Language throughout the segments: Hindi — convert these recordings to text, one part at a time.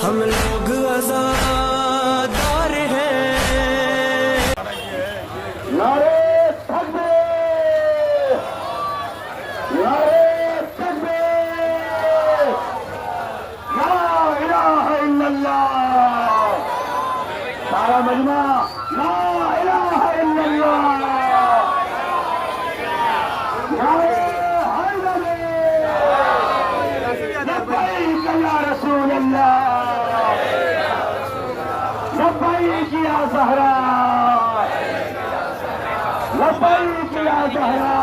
हम लोग आजादार हैं। नारे तकबीर, नारे तकबीर, ला इलाहा इल्लल्लाह। सारा मजमा ला इलाहा इल्लल्लाह। नारे हैदरी, लब्बैक या रसूल अल्लाह, लब्बैक या ज़हरा, लब्बैक या ज़हरा,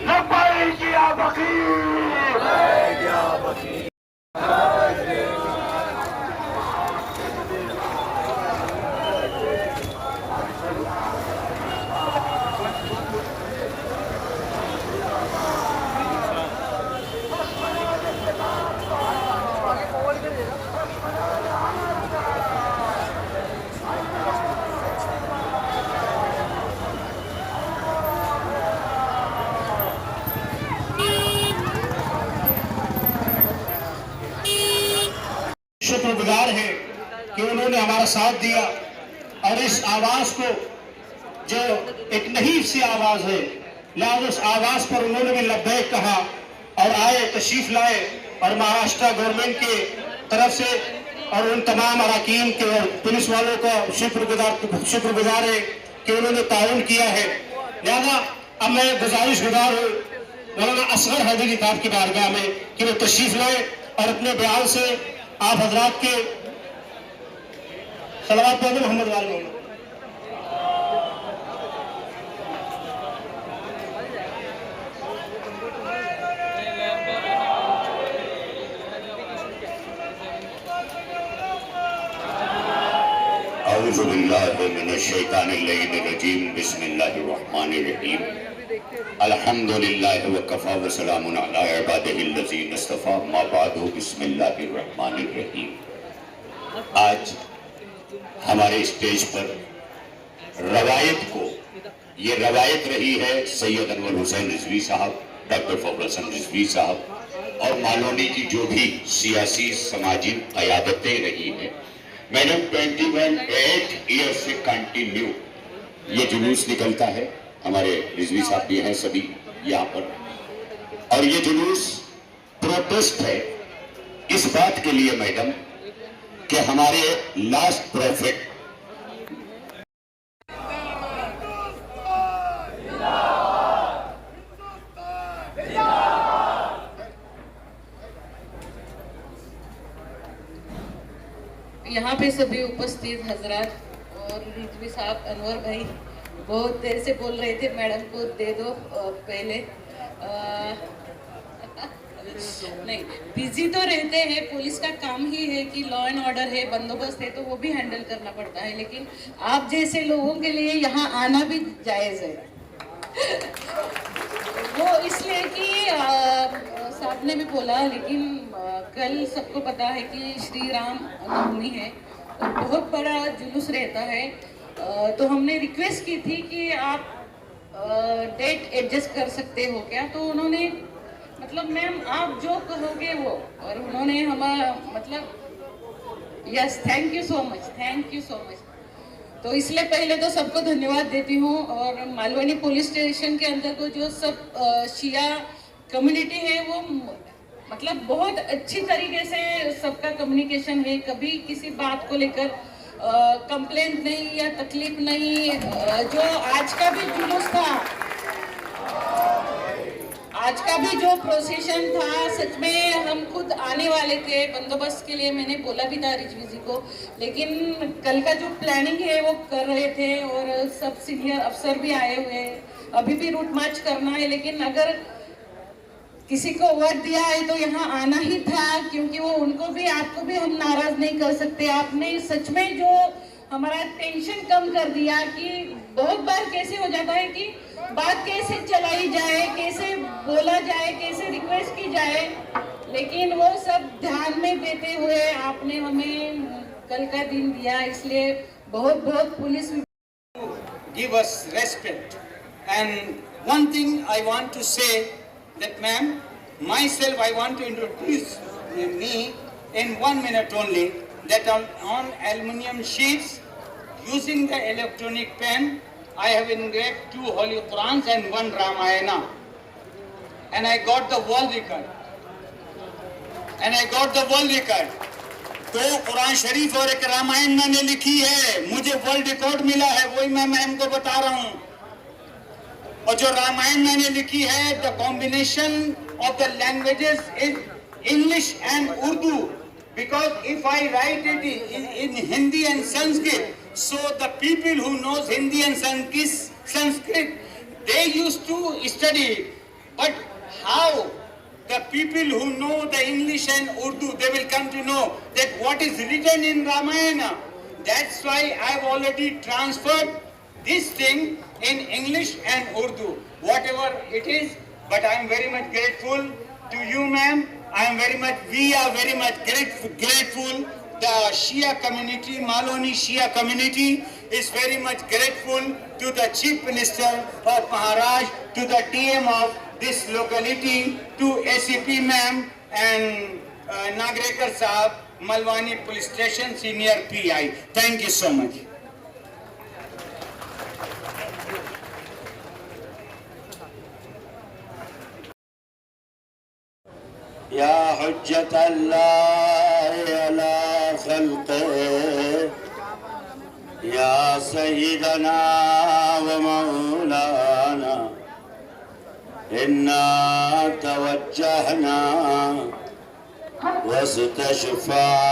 लब्बैक या बकी। शुक्रगुजार है कि उन्होंने हमारा साथ दिया और इस आवाज को जो एक नई सी आवाज है, लिहाजा उस आवाज पर उन्होंने भी लब्बैक कहा और आए, तशरीफ लाए और महाराष्ट्र गवर्नमेंट के तरफ से और उन तमाम अरकान के और पुलिस वालों का शुक्रगुजार है कि उन्होंने ताउन किया है। लिहाजा अब मैं गुजारिशगुजार हूँ मौलाना असगर हैदरी साहब की बारगाह में कि वो तशरीफ लाए और अपने बयान से आप हजरात के सलावत पढ़ें मोहम्मद वाले मोहम्मद। औज़ु बिल्लाहि मिनश शैतानिर रजीम, बिस्मिल्लाहिर रहमानिर रहीम, अल्हम्दुलिल्लाहि व कफ़ा व सलामुन अला इबादिहिल्लज़ीना इस्तफ़ा, मा बादु, बिस्मिल्लाहिर रहमानिर रहीम। आज हमारे स्टेज पर रवायत को, ये रवायत रही है सैयद अनवर हुसैन रिजवी साहब, डॉक्टर फखरुल हसन रिजवी साहब और मालवनी की जो भी सियासी समाजी क़यादतें रही हैं, मैंने 28 ईयर से कंटिन्यू ये जुलूस निकलता है। हमारे रिजवी साहब भी हैं सभी यहाँ पर, और ये जुलूस प्रोटेस्ट है इस बात के लिए मैडम कि हमारे लास्ट प्रॉफिट यहाँ पे सभी उपस्थित हजरात और रिजवी साहब, अनवर भाई बहुत देर से बोल रहे थे मैडम को दे दो पहले। नहीं, बिजी तो रहते हैं, पुलिस का काम ही है कि लॉ एंड ऑर्डर है, बंदोबस्त है, तो वो भी हैंडल करना पड़ता है, लेकिन आप जैसे लोगों के लिए यहाँ आना भी जायज़ है। वो इसलिए कि साहब ने भी बोला, लेकिन कल सबको पता है कि श्री राम नवमी है और बहुत बड़ा जुलूस रहता है, तो हमने रिक्वेस्ट की थी कि आप डेट एडजस्ट कर सकते हो क्या, तो उन्होंने मतलब मैम आप जो कहोगे वो, और उन्होंने हमारा मतलब yes, thank you so much, thank you so much. तो इसलिए पहले तो सबको धन्यवाद देती हूँ, और मालवनी पुलिस स्टेशन के अंदर को जो सब शिया कम्युनिटी है वो मतलब बहुत अच्छी तरीके से सबका कम्युनिकेशन है, कभी किसी बात को लेकर कंप्लेंट नहीं या तकलीफ नहीं। जो आज का भी जुलूस था, आज का भी जो प्रोसेशन था, सच में हम खुद आने वाले थे बंदोबस्त के लिए, मैंने बोला भी था रिजवी जी को, लेकिन कल का जो प्लानिंग है वो कर रहे थे और सब सीनियर अफसर भी आए हुए हैं, अभी भी रूट मार्च करना है, लेकिन अगर किसी को वर्ड दिया है तो यहाँ आना ही था, क्योंकि वो उनको भी आपको भी हम नाराज नहीं कर सकते। आपने सच में जो हमारा टेंशन कम कर दिया कि बहुत बार कैसे हो जाता है कि बात कैसे चलाई जाए, कैसे बोला जाए, कैसे रिक्वेस्ट की जाए, लेकिन वो सब ध्यान में देते हुए आपने हमें कल का दिन दिया, इसलिए बहुत बहुत police give us respect. And one thing I want to say that ma'am, myself, I want to introduce me in 1 minute only, that on aluminium sheets, using the electronic pen, I have engraved 2 Holy Qurans and 1 Ramayana. And I got the world record. तो कुरान शरीफ और एक रामायण मैंने लिखी है, मुझे वर्ल्ड रिकॉर्ड मिला है, वही मैं मैम को बता रहा हूँ। और जो रामायण मैंने लिखी है, the combination of the languages is English and Urdu, because if I write it in Hindi and Sanskrit, so the people who knows Hindi and Sanskrit, they used to study it. But how the people who know the English and Urdu, they will come to know that what is written in Ramayana. That's why I've already transferred this thing in English and Urdu, whatever it is. But I am very much grateful to you, ma'am. We are very much grateful. The Shia community, Maloni Shia community is very much grateful to the Chief Minister of Maharashtra, to the TM of this locality, to ACP ma'am and Nagrekar Saab, Malwani Police Station, Senior PI. Thank you so much. या हुज्जत अल्लाह अला खल्क़े या सय्यदना व मौलाना इन्ना तवज्जहना वस्तशफ़ाना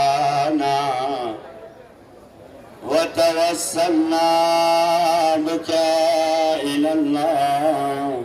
व तवस्सलना बिका इलल्लाह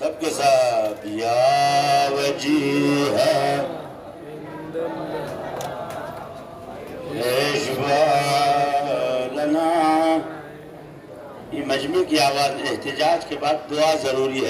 सबके साथ या वजीहा लना। ये मजमे की आवाज़ एहतिजाज के बाद दुआ ज़रूरी है।